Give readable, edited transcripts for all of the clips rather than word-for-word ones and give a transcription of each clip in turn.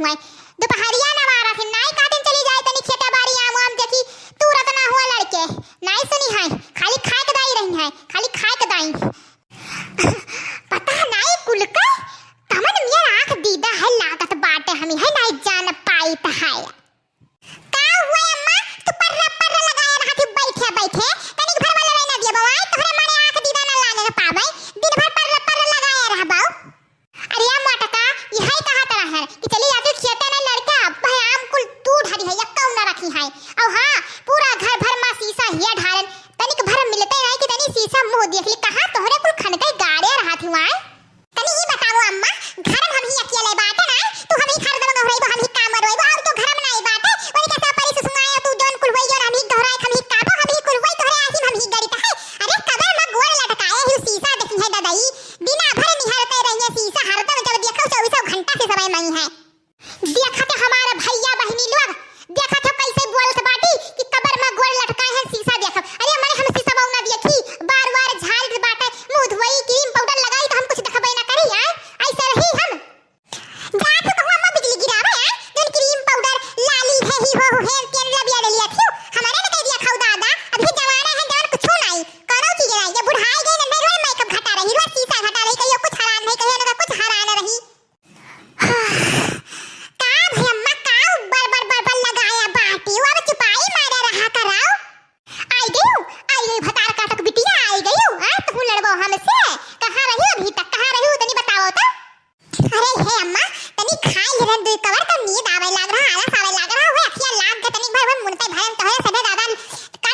हुआ दोपहरिया ना मारा थे नाई काटन चली जाए तनी खेता बाड़ी आम आम देखी तू रतना हुआ लड़के नाई सुनी है खाली खाए के दाई रही है खाली खाए के दाई पता नाई कुल का तमन मेरा आंख दीदा है लागत बाटे हमें है नाई जान पाई त है का हुआ अम्मा तू पर्रा लगाया रहा थी बैठे बैठे तनी घर वाला रहना दिया बवाई तोहरे मारे आंख दीदा ना लागे पावे दिन भर पर्रा लगाया रहा बाऊ अरे या मोटका यही कहा तरह है कि चली जाती खेते ने लड़का भाई आम कुल तू ढरी है यक्का ना रखी है और हां पूरा घर भर में शीशा हिया ढारन तनिक भर मिलते रहे कि तनी शीशा मुंह देख ली कहां तोहरे कुल खनते गाड़े रहा थी वहां तनी ई बताओ अम्मा घर में हम ही अकेले बाटे ना तू हम ही खर दम गहराई हम ही काम रोई और तो घर में नहीं बाटे और कैसा परी से सुनाया तू जोन कुल होई और हम ही गहराई हम ही काबो हम ही कुल होई तोहरे आसी हम ही गड़ी है अरे कबर में गोड़ लटकाए ही शीशा देखी है दादाई बिना भर निहारते रहिए शीशा हरदम जब देखो 24 घंटा से समय नहीं है देखा तो हमारा भैया बहनी लोग देखा तो कैसे बोलत बाटी कि कबर में गोड़ लटकाए है शीशा देखो अरे मैंने हम शीशा ना देखी बार-बार झाल के बाटे मुंह धोई क्रीम पाउडर लगाई तो हम कुछ देखबे ना करी यार ऐसे रही हम जा तो कहूं अम्मा बिजली गिरावे यार जन क्रीम पाउडर लाली है ही हो हेयर केयर लबिया ले लिया क्यों हमारे ने कह दिया खाऊ दादा अभी जवाना है जवान कुछ नहीं करो चीज नहीं ये बुढ़ाई गई ना मेरे मेकअप घटा रही रोज शीशा घटा रही कहियो कुछ हरान नहीं कहियो ना कुछ हरान रही का भाई अम्मा का बर लगाया बाटी वो अब चुपाई मारे रहा कराओ आई गई भतार काटक बिटिया आई गई हां तू लड़बो हमसे कहां रही अभी तक कहां रही तनी बताओ तो अरे हे अम्मा तनी खाई हिरन दे कवर तो नींद आवे लाग रहा आलस आवे लाग रहा हो अखिया लाग के तनी भर मुनते भरम तो है सदे दादा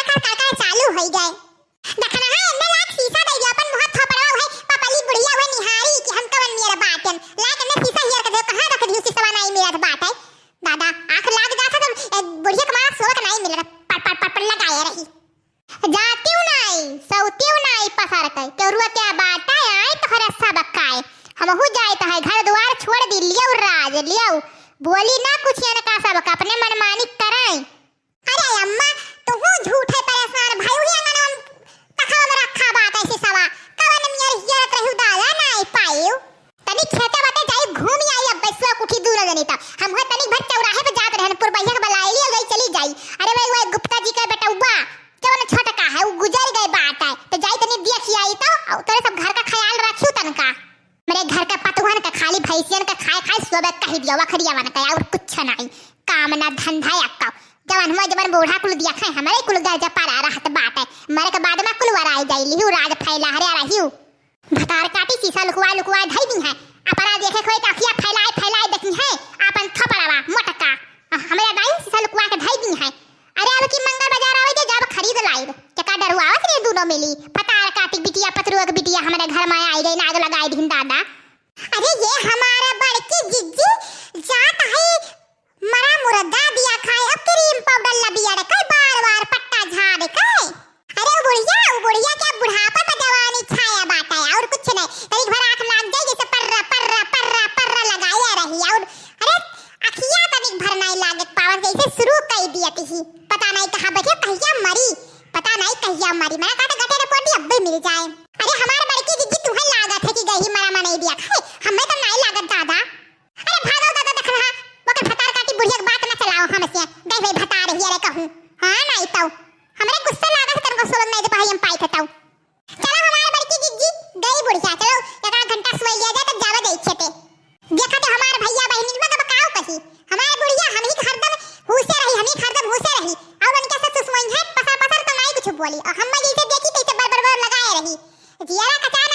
का चालू होई जाए देखना है एने लाग शीशा दे अपन मुंह थपड़वा है पापली बुढ़िया हुए निहारी कि हम कवन मेरा बाटन लाग ने शीशा हियर के कहां रख दियो शीशा नहीं मेरा बात है दादा आंख लाग जाता तो बुढ़िया के मां सोवत नहीं मिल रहा पट लगाए रही जाती नहीं सौती नहीं पसर के केरुआ क्या बात है आई तोहरा सब काए हमहु जाए तो है घर द्वार छोड़ दी लियो राज लियो बोली ना कुछ या ना का सब अपने मनमानी कराई अरे अम्मा तू झूठे परेशान भाई हुई ना तखा में रखा बात ऐसे सवा कवन मियर हियर रहू दादा नहीं पायो तनी खेते बाटे जाई घूम आई अब बसवा कुठी दूर जनी त हम हो तनी भट चौराहे पे जात रहन पुरबैया के बलाई ले गई चली जाई अरे भाई गुप्ता जी के बेटा उबा जवन छोटका है वो गुजर गए बात है तो जाई तनी देखी आई तो तोरे सब घर का ख्याल रखियो तनका मेरे घर का पतवान का खाली भैंसियन का खाए सोबे कही दिया वखरिया वन का और कुछ नहीं काम ना धंधा या जवन हुआ जवन बूढ़ा कुल दिया खाए हमारे कुल गजा पारा रहत बात है मरे के बाद में कुल वराई जाई लिहु राज फैला हरे रहियो भतार काटी शीशा लुकवा धई दी है अपना देखे कोई काफिया फैलाए देखी है अपन थपड़वा मोटका हमरा दाई शीशा लुकवा के धई दी है अरे अब की मंगल बाजार आवे जे जब खरीद लाइब चका डरुआवत रे दोनों मिली भतार काटी बिटिया पतरुआ के बिटिया हमारे घर में आई गई नाग लगाई दिन दादा अरे ये हमारा बड़की जिज्जी जात है मरा मुर्दा दिया खाए अब क्रीम पाउडर लबिया रे कई बार पट्टा झाड़ के अरे वो बुढ़िया क्या बुढ़ापा पे जवानी छाया बाटा है और कुछ नहीं तरी भर आंख लाग जाए जैसे पर्रा लगाया रही और अरे अखिया तनिक भर नहीं लागत पावन जैसे शुरू कर दिया थी पता नहीं कहां बैठे कहिया मरी पता नहीं कहिया मरी मैं काटे गटे रिपोर्ट अब भी मिल जाए अरे हमारे बड़की जिज्जी तुम्हें लागत है कि गही मरा नहीं दिया खाए हमें तो नहीं लागत दादा अरे भागो दादा देख रहा वो भतार काटी बुढ़िया की बात न चलाओ हमसे गई भाई भतार ही रे कहूं हां नहीं तो हमरे गुस्सा लागत है तनको सोलग नहीं दे पाई हम पाई खताऊ चलो हमारे बड़की जिज्जी गई बुढ़िया चलो एक घंटा सोई लिया जाए तब जावे दे खेते देखा तो हमारे भैया बहनी में बताओ कही हमारे बुढ़िया हम ही हरदम हुसे रही हम ही हरदम हुसे रही और उनके साथ सुसमई है पसर तो नहीं कुछ बोली और हम जैसे देखी तैसे बर लगाए रही जियारा कचान